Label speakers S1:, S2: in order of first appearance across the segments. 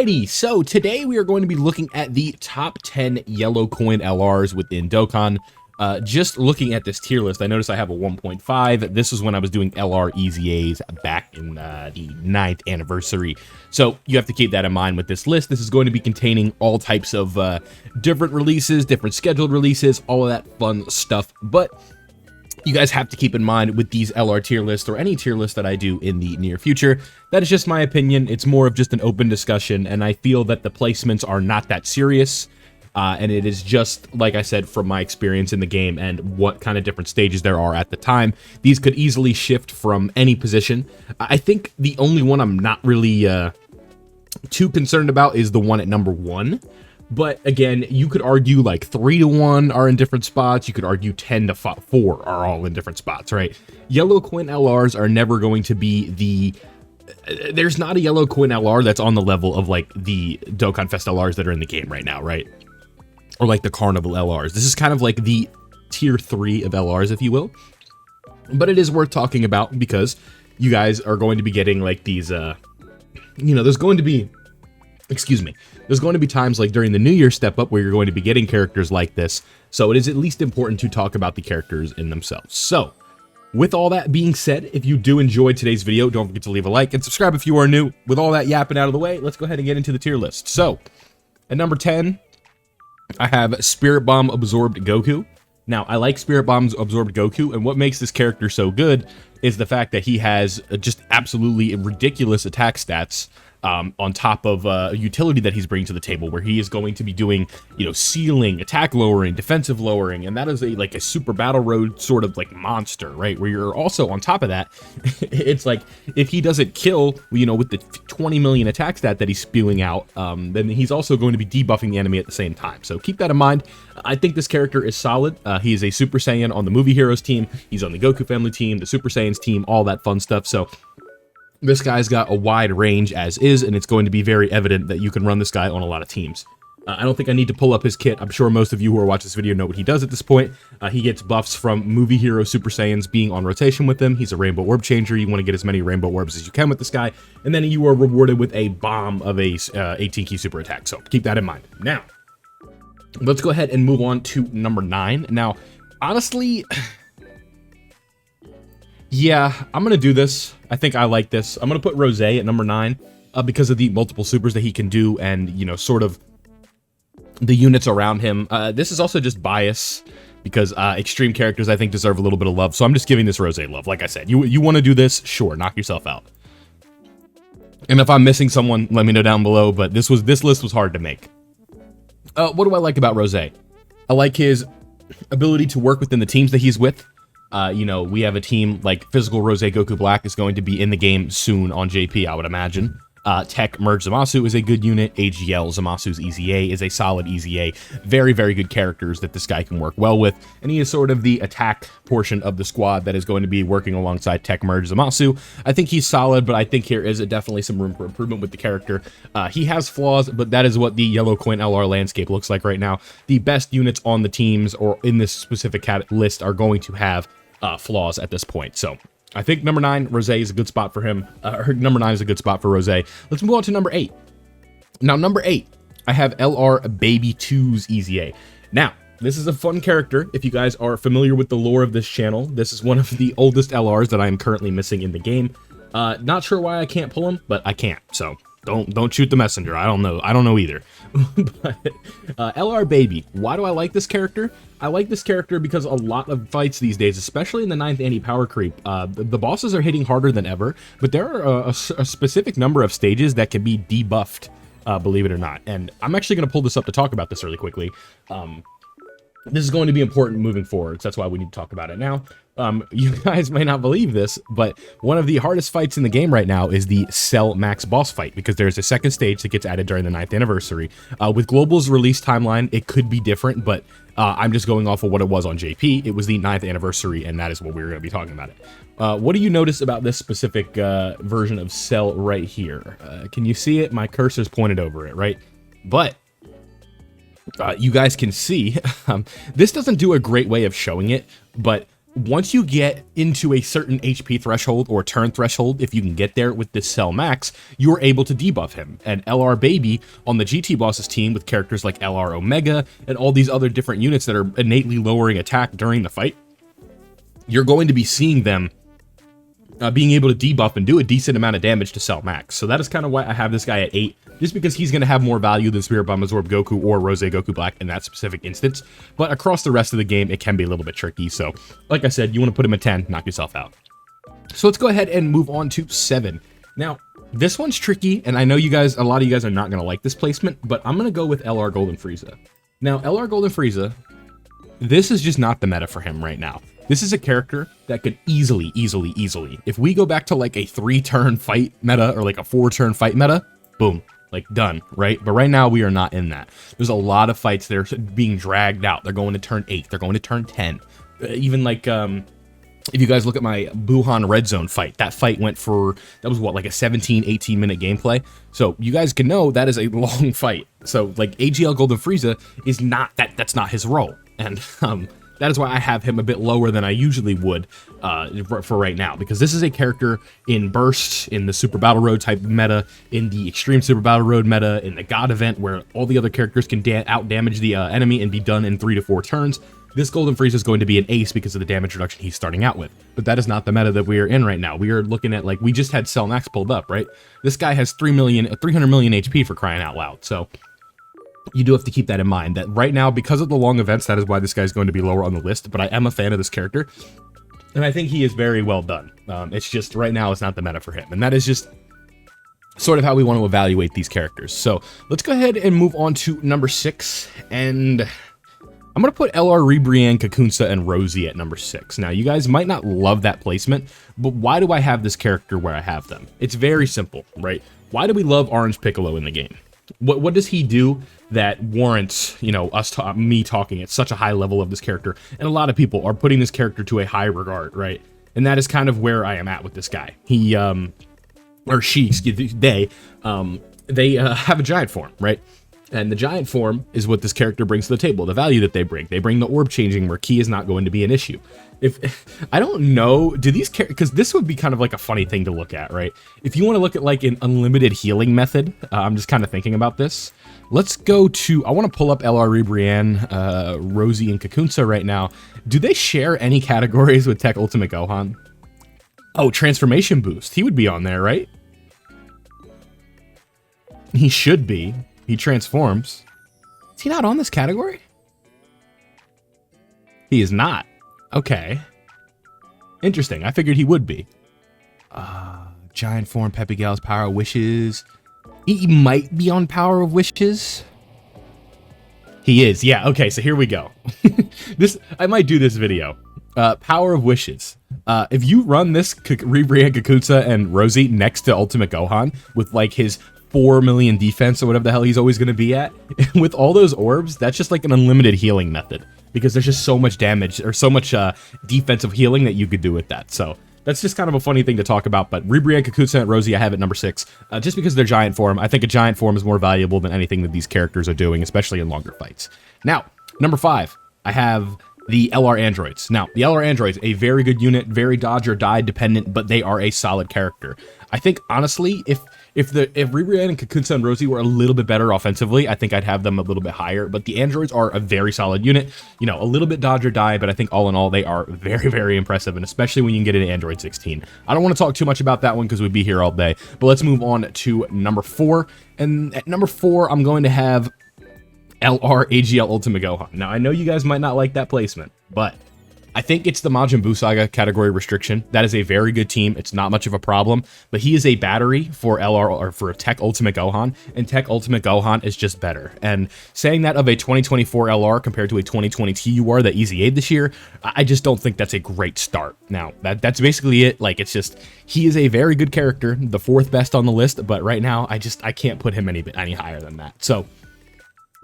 S1: Alrighty, so today we are going to be looking at the top 10 yellow coin LRs within Dokkan. Just looking at this tier list, I noticed I have a 1.5. This was when I was doing LR EZAs back in the 9th anniversary. So you have to keep that in mind with this list. This is going to be containing all types of different releases, different scheduled releases, all of that fun stuff. But you guys have to keep in mind with these LR tier lists or any tier list that I do in the near future, that is just my opinion. It's more of just an open discussion, and I feel that the placements are not that serious. And it is just, like I said, from my experience in the game and what kind of different stages there are at the time. These could easily shift from any position. I think the only one I'm not really too concerned about is the one at number 1. But again, you could argue like 3 to 1 are in different spots. You could argue 10 to 4 are all in different spots, right? Yellow coin LRs are never going to be the... There's not a yellow coin LR that's on the level of like the Dokkan Fest LRs that are in the game right now, right? Or like the Carnival LRs. This is kind of like the tier 3 of LRs, if you will. But it is worth talking about because you guys are going to be getting like these, there's going to be... Excuse me. There's going to be times like during the New Year step up where you're going to be getting characters like this. So it is at least important to talk about the characters in themselves. So with all that being said, if you do enjoy today's video, don't forget to leave a like and subscribe if you are new. With all that yapping out of the way, let's go ahead and get into the tier list. So at number 10, I have Spirit Bomb Absorbed Goku. Now, I like Spirit Bomb's Absorbed Goku, and what makes this character so good is the fact that he has just absolutely ridiculous attack stats on top of a utility that he's bringing to the table, where he is going to be doing, sealing, attack lowering, defensive lowering, and that is a super battle road sort of like monster, right? Where you're also on top of that, it's like if he doesn't kill, with the 20 million attack stat that he's spewing out, then he's also going to be debuffing the enemy at the same time. So keep that in mind. I think this character is solid. He is a Super Saiyan on the Movie Heroes team. He's on the Goku family team, the Super Saiyans team, all that fun stuff. So this guy's got a wide range as is, and it's going to be very evident that you can run this guy on a lot of teams. I don't think I need to pull up his kit. I'm sure most of you who are watching this video know what he does at this point. He gets buffs from Movie Hero Super Saiyans being on rotation with him. He's a Rainbow Orb Changer. You want to get as many Rainbow Orbs as you can with this guy. And then you are rewarded with a bomb of a 18-key super attack. So keep that in mind. Now, let's go ahead and move on to number 9. Now, honestly... Yeah, I'm going to do this. I think I like this. I'm going to put Rose at number 9 because of the multiple supers that he can do and, sort of the units around him. This is also just bias because extreme characters, I think, deserve a little bit of love. So I'm just giving this Rose love. Like I said, you want to do this? Sure, knock yourself out. And if I'm missing someone, let me know down below. But this list was hard to make. What do I like about Rose? I like his ability to work within the teams that he's with. We have a team like Physical Rose Goku Black is going to be in the game soon on JP, I would imagine. Tech Merge Zamasu is a good unit. AGL Zamasu's EZA is a solid EZA. Very, very good characters that this guy can work well with. And he is sort of the attack portion of the squad that is going to be working alongside Tech Merge Zamasu. I think he's solid, but I think here is definitely some room for improvement with the character. He has flaws, but that is what the yellow coin LR landscape looks like right now. The best units on the teams or in this specific list are going to have flaws at this point. So I think number 9, Rose, is a good spot for him. Number 9 is a good spot for Rose. Let's move on to number 8. Now, number 8, I have LR Baby 2's EZA. Now, this is a fun character. If you guys are familiar with the lore of this channel, this is one of the oldest LRs that I am currently missing in the game. Not sure why I can't pull him, but I can't. So don't shoot the messenger. I don't know either. But LR Baby, why do I like this character? I like this character because a lot of fights these days, especially in the 9th anti-power creep, the bosses are hitting harder than ever, but there are a specific number of stages that can be debuffed, believe it or not. And I'm actually going to pull this up to talk about this really quickly. This is going to be important moving forward, so that's why we need to talk about it now. You guys may not believe this, but one of the hardest fights in the game right now is the Cell Max boss fight, because there's a second stage that gets added during the 9th anniversary. With Global's release timeline, it could be different, but I'm just going off of what it was on JP. It was the 9th anniversary, and that is what we were going to be talking about it. What do you notice about this specific version of Cell right here? Can you see it? My cursor's pointed over it, right? But you guys can see, this doesn't do a great way of showing it, but once you get into a certain HP threshold or turn threshold, if you can get there with this Cell Max, you're able to debuff him. And LR Baby on the GT Bosses team with characters like LR Omega and all these other different units that are innately lowering attack during the fight, you're going to be seeing them being able to debuff and do a decent amount of damage to Cell Max. So that is kind of why I have this guy at 8, just because he's going to have more value than Spirit Bomb Absorb Goku or Rose Goku Black in that specific instance. But across the rest of the game, it can be a little bit tricky. So like I said, you want to put him at 10, knock yourself out. So let's go ahead and move on to 7. Now, this one's tricky, and I know you guys, a lot of you guys are not going to like this placement, but I'm going to go with LR Golden Frieza. Now, LR Golden Frieza, this is just not the meta for him right now. This is a character that could easily, if we go back to like a 3-turn fight meta or like a 4-turn fight meta, boom, like done, right? But right now we are not in that. There's a lot of fights that are being dragged out. They're going to turn 8, they're going to turn 10. Even like, if you guys look at my Buhan Red Zone fight, that fight went for, that was what, like a 17, 18 minute gameplay. So you guys can know that is a long fight. So like AGL Golden Frieza is not, that's not his role. And, that is why I have him a bit lower than I usually would for right now, because this is a character in Burst, in the Super Battle Road type meta, in the Extreme Super Battle Road meta, in the God event where all the other characters can out damage the enemy and be done in 3 to 4 turns. This Golden Frieza is going to be an ace because of the damage reduction he's starting out with. But that is not the meta that we are in right now. We are looking at, like, we just had Cell Max pulled up, right? This guy has 300 million HP for crying out loud. So you do have to keep that in mind, that right now, because of the long events, that is why this guy is going to be lower on the list. But I am a fan of this character, and I think he is very well done. It's just right now it's not the meta for him, and that is just sort of how we want to evaluate these characters. So let's go ahead and move on to number 6, and I'm going to put LR Ribrianne, Kakunsa, and Rosie at number 6. Now, you guys might not love that placement, but why do I have this character where I have them? It's very simple, right? Why do we love Orange Piccolo in the game? What does he do that warrants, you know, me talking at such a high level of this character? And a lot of people are putting this character to a high regard, right? And that is kind of where I am at with this guy. He, or she, excuse me, they have a giant form, right? And the giant form is what this character brings to the table, the value that they bring. They bring the orb changing where ki is not going to be an issue. If I don't know, do these characters, because this would be kind of like a funny thing to look at, right? If you want to look at like an unlimited healing method, I'm just kind of thinking about this. Let's go to, I want to pull up LR Ribrianne, Rosie, and Kakunsa right now. Do they share any categories with Tech Ultimate Gohan? Oh, transformation boost. He would be on there, right? He should be. He transforms. Is he not on this category? He is not. Okay. Interesting. I figured he would be. Giant form, Pepe Gal's Power of Wishes. He might be on Power of Wishes. He is. Yeah, okay, so here we go. I might do this video. Power of Wishes. If you run this Ribrianne, Kakunsa, and Rosie next to Ultimate Gohan with like his 4 million defense or whatever the hell he's always going to be at, with all those orbs, that's just like an unlimited healing method, because there's just so much damage or so much defensive healing that you could do with that. So that's just kind of a funny thing to talk about. But Ribrianne, Kakunsa, and Rosie I have at number 6, just because of their giant form. I think a giant form is more valuable than anything that these characters are doing, especially in longer fights. Now, number 5, I have the LR Androids. Now, the LR Androids, a very good unit, very dodge or die dependent, but they are a solid character. I think, honestly, if Ribrianne and Kakunsa and Rosie were a little bit better offensively, I think I'd have them a little bit higher. But the androids are a very solid unit. You know, a little bit dodge or die, but I think all in all, they are very, very impressive. And especially when you can get into Android 16. I don't want to talk too much about that one because we'd be here all day. But let's move on to number 4. And at number 4, I'm going to have LR AGL Ultimate Gohan. Now, I know you guys might not like that placement, but I think it's the Majin Buu Saga category restriction. That is a very good team. It's not much of a problem, but he is a battery for LR or for Tech Ultimate Gohan, and Tech Ultimate Gohan is just better. And saying that of a 2024 LR compared to a 2020 TUR that EZA'd this year, I just don't think that's a great start. Now, that's basically it. Like, it's just, he is a very good character, the 4th best on the list, but right now, I can't put him any higher than that. So,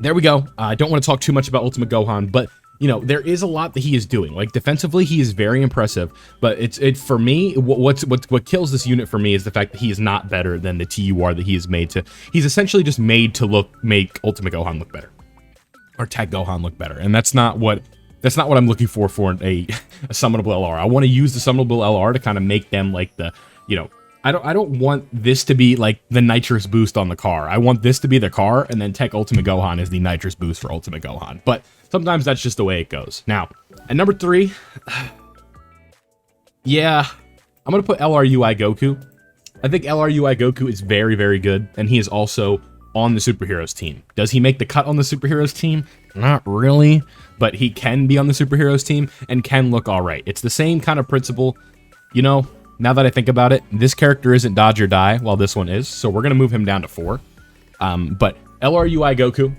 S1: there we go. I don't want to talk too much about Ultimate Gohan, but you know, there is a lot that he is doing. Like, defensively, he is very impressive, but for me, what kills this unit for me is the fact that he is not better than the TUR that he is made to. He's essentially just made to make Ultimate Gohan look better, or Tech Gohan look better, and that's not what That's not what I'm looking for a summonable LR. I want to use the summonable LR to kind of make them like the, you know, I don't want this to be like the nitrous boost on the car. I want this to be the car, and then Tech Ultimate Gohan is the nitrous boost for Ultimate Gohan. But sometimes that's just the way it goes. Now, at number 3, yeah, I'm going to put LRUI Goku. I think LRUI Goku is very, very good, and he is also on the superheroes team. Does he make the cut on the superheroes team? Not really, but he can be on the superheroes team and can look all right. It's the same kind of principle, you know. Now that I think about it, this character isn't dodge or die, while this one is, so we're going to move him down to 4. But LRUI Goku,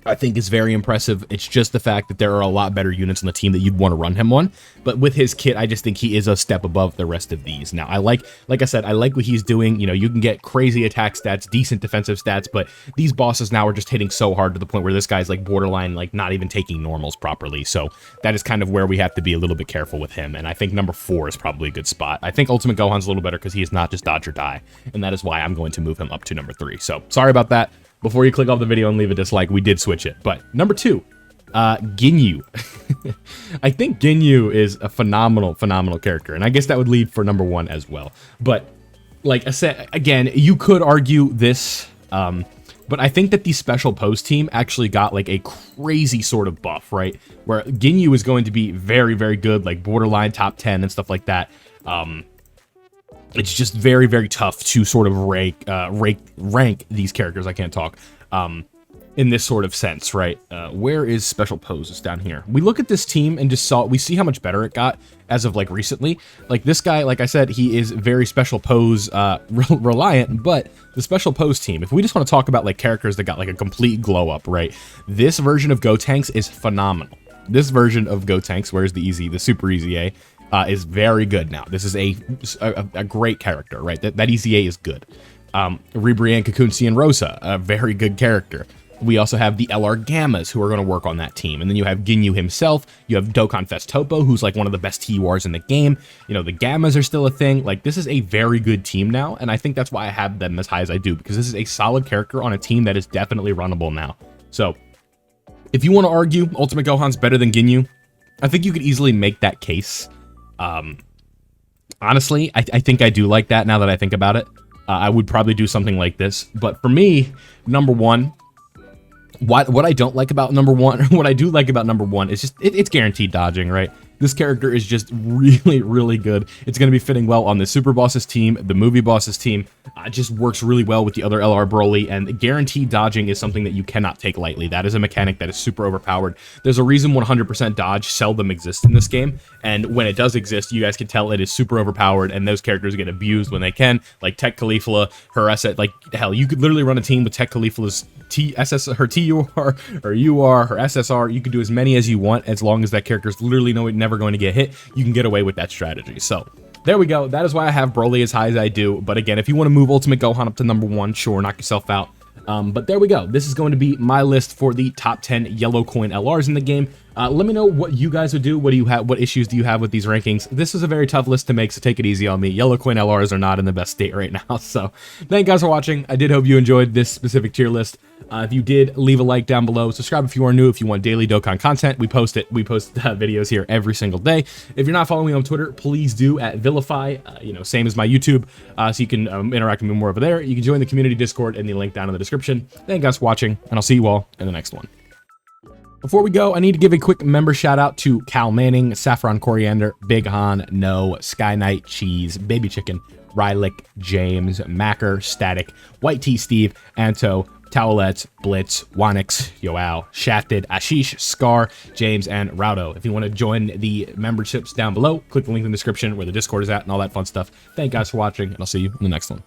S1: I think, is very impressive. It's just the fact that there are a lot better units on the team that you'd want to run him on. But with his kit, I just think he is a step above the rest of these. Now, like I said, I like what he's doing. You know, you can get crazy attack stats, decent defensive stats, but these bosses now are just hitting so hard to the point where this guy's like borderline, like not even taking normals properly. So that is kind of where we have to be a little bit careful with him. And I think number 4 is probably a good spot. I think Ultimate Gohan's a little better because he is not just dodge or die. And that is why I'm going to move him up to number 3. So sorry about that. Before you click off the video and leave a dislike, we did switch it. But number 2, Ginyu. I think Ginyu is a phenomenal character. And I guess that would lead for number 1 as well. But like I said, again, you could argue this, but I think that the special pose team actually got like a crazy sort of buff, right? Where Ginyu is going to be very, very good, like borderline top 10 and stuff like that. It's just very, very tough to sort of rank these characters. I can't talk in this sort of sense, right? Where is special poses? Down here. We look at this team and we see how much better it got as of like recently. Like this guy, like I said, he is very special pose reliant, but the special pose team, if we just want to talk about like characters that got like a complete glow up, right? This version of Gotenks is phenomenal. This version of Gotenks, where's the super easy A? Is very good now. This is a great character, right? That Easy A is good. Ribrianne, Kakunsi, and Rosa, a very good character. We also have the LR Gammas who are going to work on that team. And then you have Ginyu himself. You have Dokkan Fest Topo, who's like one of the best TURs in the game. You know, the Gammas are still a thing. Like, this is a very good team now. And I think that's why I have them as high as I do, because this is a solid character on a team that is definitely runnable now. So, if you want to argue Ultimate Gohan's better than Ginyu, I think you could easily make that case. Honestly, I think I do like that now that I think about it. I would probably do something like this. But for me, number 1, what I don't like about number 1, what I do like about number 1 is just it's guaranteed dodging, right? This character is just really, really good. It's going to be fitting well on the Super Bosses team, the Movie Bosses team. It just works really well with the other LR Broly, and guaranteed dodging is something that you cannot take lightly. That is a mechanic that is super overpowered. There's a reason 100% dodge seldom exists in this game, and when it does exist, you guys can tell it is super overpowered, and those characters get abused when they can, like Tech Caulifla, her SS, like, hell, you could literally run a team with Tech Caulifla's her TUR, her UR, her SSR. You can do as many as you want, as long as that character's literally never going to get hit. You can get away with that strategy. So there we go. That is why I have Broly as high as I do. But again, if you want to move Ultimate Gohan up to number 1, sure, knock yourself out. But there we go. This is going to be my list for the top 10 yellow coin LRs in the game. Let me know what you guys would do. What do you have? What issues do you have with these rankings? This is a very tough list to make, so take it easy on me. Yellow coin LRs are not in the best state right now. So thank you guys for watching. I did hope you enjoyed this specific tier list. If you did, leave a like down below. Subscribe if you are new. If you want daily Dokkan content, we post videos here every single day. If you're not following me on Twitter, please do at Vilify. Same as my YouTube, so you can interact with me more over there. You can join the community Discord in the link down in the description. Thank you guys for watching, and I'll see you all in the next one. Before we go, I need to give a quick member shout out to Cal Manning, Saffron Coriander, Big Han, No, Sky Knight, Cheese, Baby Chicken, Rylick, James, Macker, Static, White Tea Steve, Anto, Towelettes, Blitz, Wanix, Yoao, Shafted, Ashish, Scar, James, and Raudo. If you want to join the memberships down below, click the link in the description where the Discord is at and all that fun stuff. Thank you guys for watching, and I'll see you in the next one.